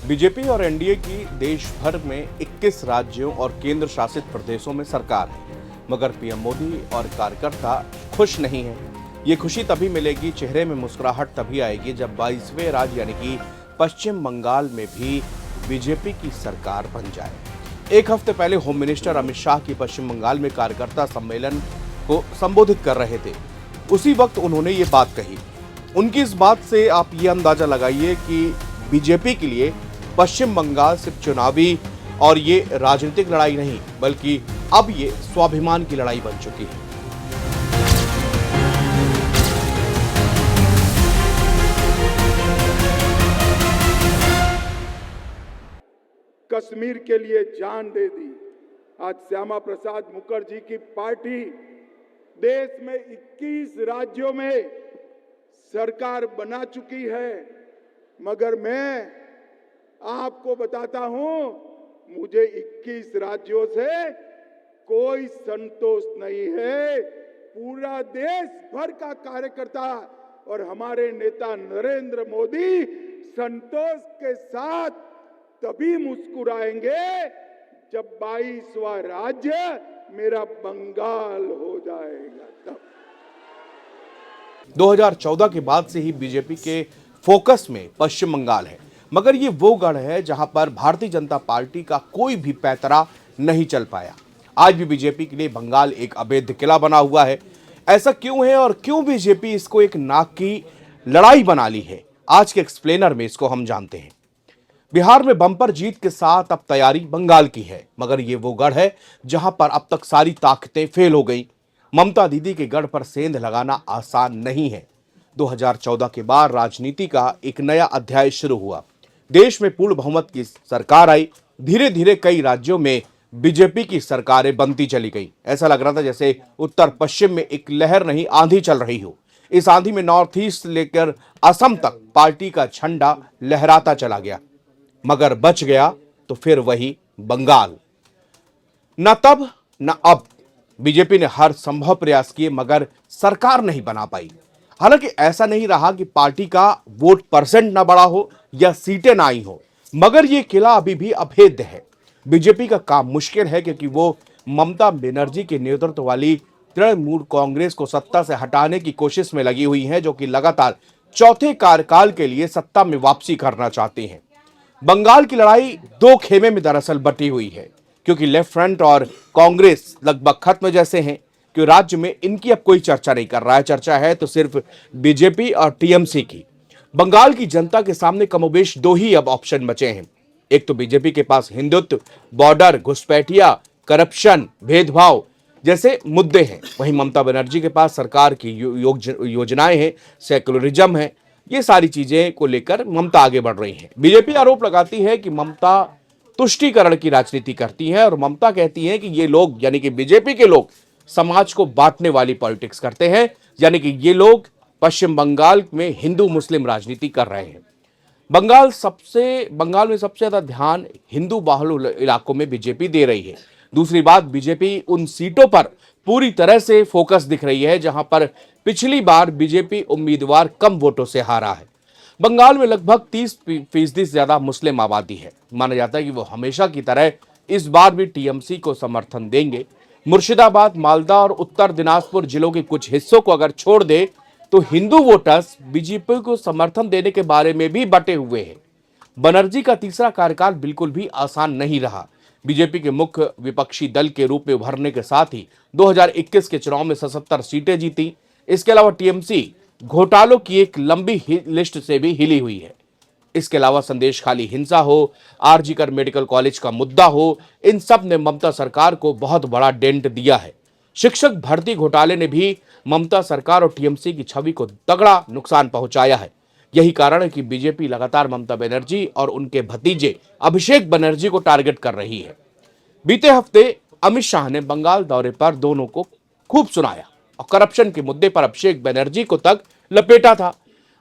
BJP और NDA की देश भर में 21 राज्यों और केंद्र शासित प्रदेशों में सरकार है, मगर पीएम मोदी और कार्यकर्ता खुश नहीं हैं। ये खुशी तभी मिलेगी, चेहरे में मुस्कुराहट तभी आएगी जब 22वें राज्य यानी कि पश्चिम बंगाल में भी बीजेपी की सरकार बन जाए। एक हफ्ते पहले होम मिनिस्टर अमित शाह की पश्चिम बंगाल में कार्यकर्ता सम्मेलन को संबोधित कर रहे थे। उसी वक्त उन्होंने ये बात कही। उनकी इस बात से आप ये अंदाजा लगाइए कि बीजेपी के लिए पश्चिम बंगाल सिर्फ चुनावी और ये राजनीतिक लड़ाई नहीं, बल्कि अब ये स्वाभिमान की लड़ाई बन चुकी है। कश्मीर के लिए जान दे दी। आज श्यामा प्रसाद मुखर्जी की पार्टी देश में 21 राज्यों में सरकार बना चुकी है, मगर मैं आपको बताता हूं, मुझे 21 राज्यों से कोई संतोष नहीं है। पूरा देश भर का कार्यकर्ता और हमारे नेता नरेंद्र मोदी संतोष के साथ तभी मुस्कुराएंगे जब 22वां राज्य मेरा बंगाल हो जाएगा। तब 2014 के बाद से ही बीजेपी के फोकस में पश्चिम बंगाल है, मगर ये वो गढ़ है जहां पर भारतीय जनता पार्टी का कोई भी पैतरा नहीं चल पाया। आज भी बीजेपी के लिए बंगाल एक अवैध किला बना हुआ है। ऐसा क्यों है और क्यों बीजेपी इसको एक नाक की लड़ाई बना ली है, आज के एक्सप्लेनर में इसको हम जानते हैं। बिहार में बम्पर जीत के साथ अब तैयारी बंगाल की है, मगर ये वो गढ़ है जहां पर अब तक सारी ताकतें फेल हो गई। ममता दीदी के गढ़ पर सेंध लगाना आसान नहीं है। 2014 के बाद राजनीति का एक नया अध्याय शुरू हुआ। देश में पूर्ण बहुमत की सरकार आई। धीरे धीरे कई राज्यों में बीजेपी की सरकारें बनती चली गई। ऐसा लग रहा था जैसे उत्तर पश्चिम में एक लहर नहीं, आंधी चल रही हो। इस आंधी में नॉर्थ ईस्ट लेकर असम तक पार्टी का झंडा लहराता चला गया, मगर बच गया तो फिर वही बंगाल। न तब न अब बीजेपी ने हर संभव प्रयास किए, मगर सरकार नहीं बना पाई। हालांकि ऐसा नहीं रहा कि पार्टी का वोट परसेंट ना बढ़ा हो या सीटें ना आई हो, मगर यह किला अभी भी अभेद्य है। बीजेपी का काम मुश्किल है, क्योंकि वो ममता बनर्जी के नेतृत्व वाली तृणमूल कांग्रेस को सत्ता से हटाने की कोशिश में लगी हुई है, जो कि लगातार चौथे कार्यकाल के लिए सत्ता में वापसी करना चाहती हैं। बंगाल की लड़ाई दो खेमे में दरअसल बटी हुई है, क्योंकि लेफ्ट फ्रंट और कांग्रेस लगभग खत्म जैसे हैं कि राज्य में इनकी अब कोई चर्चा नहीं कर रहा है। चर्चा है तो सिर्फ बीजेपी और टीएमसी की। बंगाल की जनता के सामने कमोबेश दो ही अब ऑप्शन बचे हैं। एक तो बीजेपी के पास हिंदुत्व, बॉर्डर, घुसपैठिया, करप्शन, भेदभाव जैसे मुद्दे हैं। वहीं ममता बनर्जी के पास सरकार की योजनाएं हैं, सेकुलरिज्म है। ये सारी चीजें को लेकर ममता आगे बढ़ रही है। बीजेपी आरोप लगाती है कि ममता तुष्टीकरण की राजनीति करती है, और ममता कहती है कि ये लोग यानी कि बीजेपी के लोग समाज को बांटने वाली पॉलिटिक्स करते हैं, यानी कि ये लोग पश्चिम बंगाल में हिंदू मुस्लिम राजनीति कर रहे हैं। बंगाल में सबसे ज्यादा ध्यान हिंदू बाहुल इलाकों में बीजेपी दे रही है। दूसरी बात, बीजेपी उन सीटों पर पूरी तरह से फोकस दिख रही है जहां पर पिछली बार बीजेपी उम्मीदवार कम वोटों से हारा है। बंगाल में लगभग 30% से ज्यादा मुस्लिम आबादी है। माना जाता है कि वो हमेशा की तरह इस बार भी टीएमसी को समर्थन देंगे। मुर्शिदाबाद, मालदा और उत्तर दिनाजपुर जिलों के कुछ हिस्सों को अगर छोड़ दे तो हिंदू वोटर्स बीजेपी को समर्थन देने के बारे में भी बटे हुए हैं। बनर्जी का तीसरा कार्यकाल बिल्कुल भी आसान नहीं रहा। बीजेपी के मुख्य विपक्षी दल के रूप में उभरने के साथ ही 2021 के चुनाव में 77 सीटें जीती। इसके अलावा टीएमसी घोटालों की एक लंबी लिस्ट से भी हिली हुई है। इसके अलावा संदेश खाली हिंसा हो, आरजीकर मेडिकल कॉलेज का मुद्दा हो, इन सब ने ममता सरकार को बहुत बड़ा डेंट दिया है। शिक्षक भर्ती घोटाले ने भी ममता सरकार और टीएमसी की छवि को तगड़ा नुकसान पहुंचाया है। यही कारण है कि बीजेपी लगातार ममता बनर्जी और उनके भतीजे अभिषेक बनर्जी को टारगेट कर रही है। बीते हफ्ते अमित शाह ने बंगाल दौरे पर दोनों को खूब सुनाया और करप्शन के मुद्दे पर अभिषेक बनर्जी को तक लपेटा था।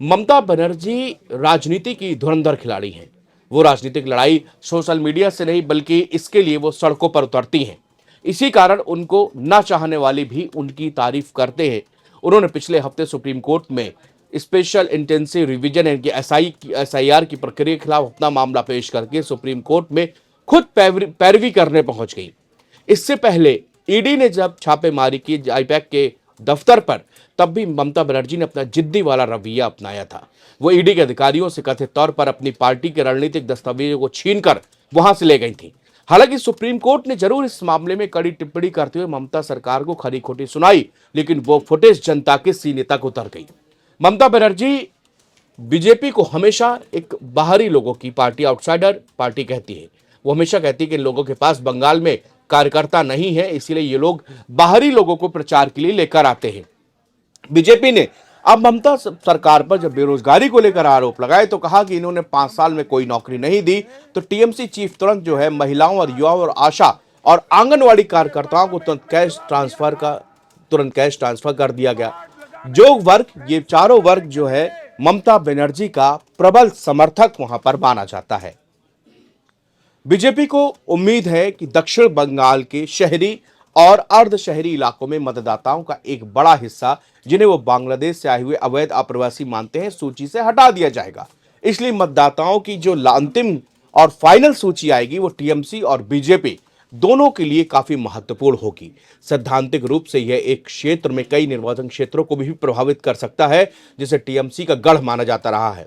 ममता बनर्जी राजनीति की धुरंधर खिलाड़ी हैं। वो राजनीतिक लड़ाई सोशल मीडिया से नहीं, बल्कि इसके लिए वो सड़कों पर उतरती हैं। इसी कारण उनको ना चाहने वाले भी उनकी तारीफ करते हैं। उन्होंने पिछले हफ्ते सुप्रीम कोर्ट में स्पेशल इंटेंसिव रिवीजन यानी SIR की प्रक्रिया के खिलाफ अपना मामला पेश करके सुप्रीम कोर्ट में खुद पैरवी करने पहुंच गई। इससे पहले ईडी ने जब छापेमारी की आईपैक के दफ्तर पर, तब भी ममता बनर्जी ने अपना जिद्दी वाला रवैया अपनाया था। वो ईडी के अधिकारियों से कथित तौर पर अपनी पार्टी के रणनीतिक दस्तावेजों को छीनकर वहां से ले गई थी। हालांकि सुप्रीम कोर्ट ने जरूर इस मामले में कड़ी टिप्पणी करते हुए ममता सरकार को खरी खोटी सुनाई, लेकिन वो फुटेज जनता के सीने तक उतर गई। ममता बनर्जी बीजेपी को हमेशा एक बाहरी लोगों की पार्टी, आउटसाइडर पार्टी कहती है। वो हमेशा कहती है कि इन लोगों के पास बंगाल में कार्यकर्ता नहीं है, इसीलिए ये लोग बाहरी लोगों को प्रचार के लिए लेकर आते हैं। बीजेपी ने अब ममता सरकार पर जब बेरोजगारी को लेकर आरोप लगाए तो कहा कि इन्होंने 5 साल में कोई नौकरी नहीं दी, तो टीएमसी चीफ तुरंत जो है महिलाओं और युवाओं और आशा और आंगनवाड़ी कार्यकर्ताओं को तुरंत कैश ट्रांसफर कर दिया गया। जो वर्ग, ये चारों वर्ग जो है ममता बनर्जी का प्रबल समर्थक वहां पर माना जाता है। बीजेपी को उम्मीद है कि दक्षिण बंगाल के शहरी और अर्ध शहरी इलाकों में मतदाताओं का एक बड़ा हिस्सा, जिन्हें वो बांग्लादेश से आए हुए अवैध अप्रवासी मानते हैं, सूची से हटा दिया जाएगा। इसलिए मतदाताओं की जो अंतिम और फाइनल सूची आएगी वो टीएमसी और बीजेपी दोनों के लिए काफी महत्वपूर्ण होगी। सैद्धांतिक रूप से यह एक क्षेत्र में कई निर्वाचन क्षेत्रों को भी प्रभावित कर सकता है, जिसे टीएमसी का गढ़ माना जाता रहा है।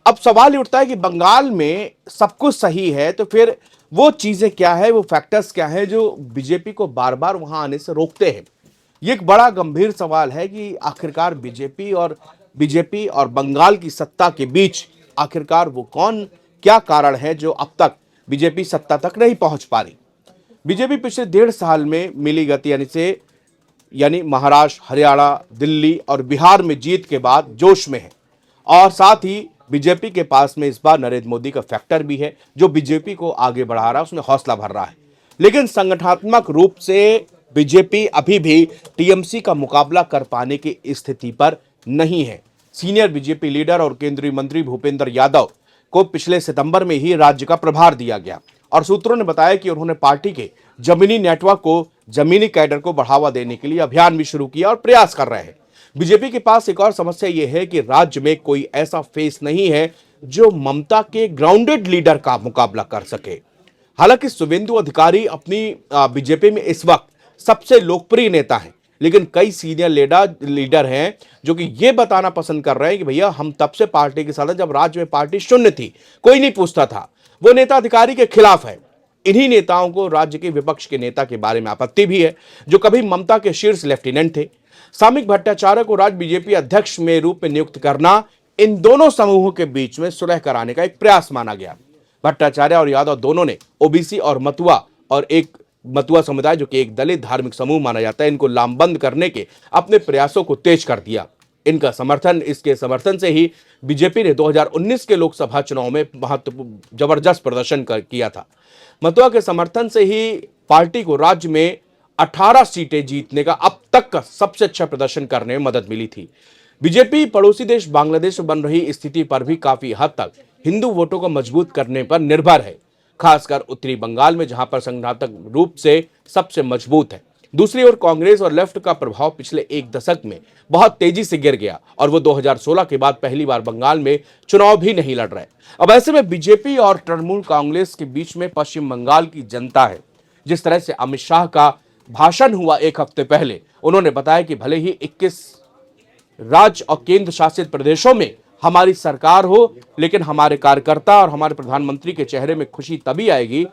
अब सवाल ये उठता है कि बंगाल में सब कुछ सही है, तो फिर वो चीजें क्या है, वो फैक्टर्स क्या है जो बीजेपी को बार बार वहां आने से रोकते हैं। ये एक बड़ा गंभीर सवाल है कि आखिरकार बीजेपी और बंगाल की सत्ता के बीच आखिरकार वो क्या कारण है जो अब तक बीजेपी सत्ता तक नहीं पहुंच पा रही। बीजेपी पिछले 1.5 साल में मिली गति यानी महाराष्ट्र, हरियाणा, दिल्ली और बिहार में जीत के बाद जोश में है, और साथ ही बीजेपी के पास में इस बार नरेंद्र मोदी का फैक्टर भी है जो बीजेपी को आगे बढ़ा रहा है, उसमें हौसला भर रहा है। लेकिन संगठनात्मक रूप से बीजेपी अभी भी टीएमसी का मुकाबला कर पाने की स्थिति पर नहीं है। सीनियर बीजेपी लीडर और केंद्रीय मंत्री भूपेंद्र यादव को पिछले सितंबर में ही राज्य का प्रभार दिया गया, और सूत्रों ने बताया कि उन्होंने पार्टी के जमीनी नेटवर्क को, जमीनी कैडर को बढ़ावा देने के लिए अभियान भी शुरू किया और प्रयास कर रहे हैं। बीजेपी के पास एक और समस्या यह है कि राज्य में कोई ऐसा फेस नहीं है जो ममता के ग्राउंडेड लीडर का मुकाबला कर सके। हालांकि शुभेंदु अधिकारी अपनी बीजेपी में इस वक्त सबसे लोकप्रिय नेता हैं, लेकिन कई सीनियर लीडर हैं जो कि यह बताना पसंद कर रहे हैं कि भैया हम तब से पार्टी के साथ हैं जब राज्य में पार्टी शून्य थी, कोई नहीं पूछता था। वो नेता अधिकारी के खिलाफ है। इन्हीं नेताओं को राज्य के विपक्ष के नेता के बारे में आपत्ति भी है, जो कभी ममता के शीर्ष लेफ्टिनेंट थे। सामिक भट्टाचार्य को राज्य बीजेपी अध्यक्ष में रूप में नियुक्त करना इन दोनों समूहों के बीच में सुलह कराने का एक प्रयास माना गया। भट्टाचार्य और यादव दोनों ने ओबीसी और मतुआ समुदाय, जो कि एक दलित धार्मिक समूह माना जाता है, इनको लामबंद करने के अपने प्रयासों को तेज कर दिया। इसके समर्थन से ही बीजेपी ने 2019 के लोकसभा चुनाव में जबरदस्त प्रदर्शन किया था। मतुआ के समर्थन से ही पार्टी को राज्य में 18 सीटें जीतने का अब तक का सबसे अच्छा प्रदर्शन करने में मदद मिली थी। बीजेपी पड़ोसी देश बांग्लादेश में बन रही स्थिति पर भी काफी हद तक हिंदू वोटों को मजबूत करने पर निर्भर है, खासकर उत्तरी बंगाल में, जहां पर संगठनात्मक रूप से सबसे मजबूत है। दूसरी ओर कांग्रेस और लेफ्ट का प्रभाव पिछले एक दशक में बहुत तेजी से गिर गया, और वो 2016 के बाद पहली बार बंगाल में चुनाव भी नहीं लड़ रहे। अब ऐसे में बीजेपी और तृणमूल कांग्रेस के बीच में पश्चिम बंगाल की जनता है। जिस तरह से अमित शाह का भाषण हुआ एक हफ्ते पहले, उन्होंने बताया कि भले ही 21 राज्य और केंद्र शासित प्रदेशों में हमारी सरकार हो, लेकिन हमारे कार्यकर्ता और हमारे प्रधानमंत्री के चेहरे में खुशी तभी आएगी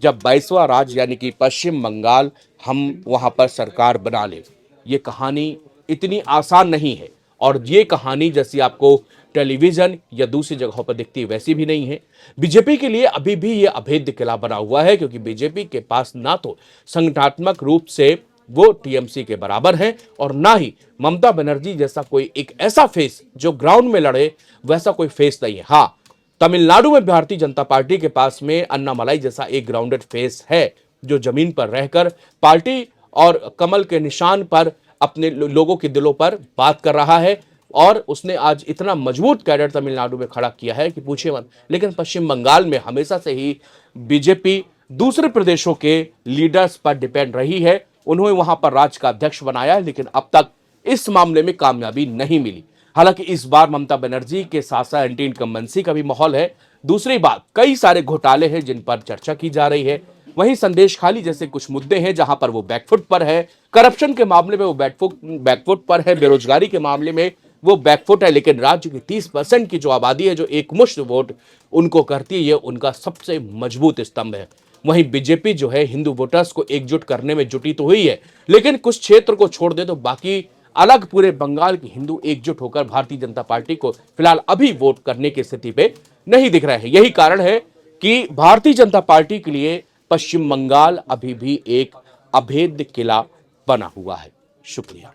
जब 22वां राज्य यानी कि पश्चिम बंगाल हम वहां पर सरकार बना ले। ये कहानी इतनी आसान नहीं है, और ये कहानी जैसी आपको टेलीविजन या दूसरी जगहों पर दिखती है वैसी भी नहीं है। बीजेपी के लिए अभी भी ये अभेद्य किला बना हुआ है, क्योंकि बीजेपी के पास ना तो संगठनात्मक रूप से वो टीएमसी के बराबर हैं, और ना ही ममता बनर्जी जैसा कोई एक ऐसा फेस जो ग्राउंड में लड़े, वैसा कोई फेस नहीं है। हाँ, तमिलनाडु में भारतीय जनता पार्टी के पास में अन्नामलाई जैसा एक ग्राउंडेड फेस है, जो जमीन पर रहकर पार्टी और कमल के निशान पर अपने लोगों के दिलों पर बात कर रहा है, और उसने आज इतना मजबूत कैडर तमिलनाडु में खड़ा किया है कि पूछिए मत। लेकिन पश्चिम बंगाल में हमेशा से ही बीजेपी दूसरे प्रदेशों के लीडर्स पर डिपेंड रही है। उन्होंने वहां पर राज्य का अध्यक्ष बनाया है, लेकिन अब तक इस मामले में कामयाबी नहीं मिली। हालांकि इस बार ममता बनर्जी के साथ साथ एंटी इनकम्बेंसी का भी माहौल है। दूसरी बात, कई सारे घोटाले हैं जिन पर चर्चा की जा रही है। वहीं संदेश खाली जैसे कुछ मुद्दे हैं जहां पर वो बैकफुट पर है। करप्शन के मामले में वो बैकफुट पर है। बेरोजगारी के मामले में वो बैकफुट है। लेकिन राज्य की 30% की जो आबादी है, जो एकमुश्त वोट उनको करती है, ये उनका सबसे मजबूत स्तंभ है। वहीं बीजेपी जो है हिंदू वोटर्स को एकजुट करने में जुटी तो हुई है, लेकिन कुछ क्षेत्र को छोड़ दे तो बाकी अलग पूरे बंगाल की हिंदू एकजुट होकर भारतीय जनता पार्टी को फिलहाल अभी वोट करने की स्थिति पे नहीं दिख रहे हैं। यही कारण है कि भारतीय जनता पार्टी के लिए पश्चिम बंगाल अभी भी एक अभेद्य किला बना हुआ है। शुक्रिया।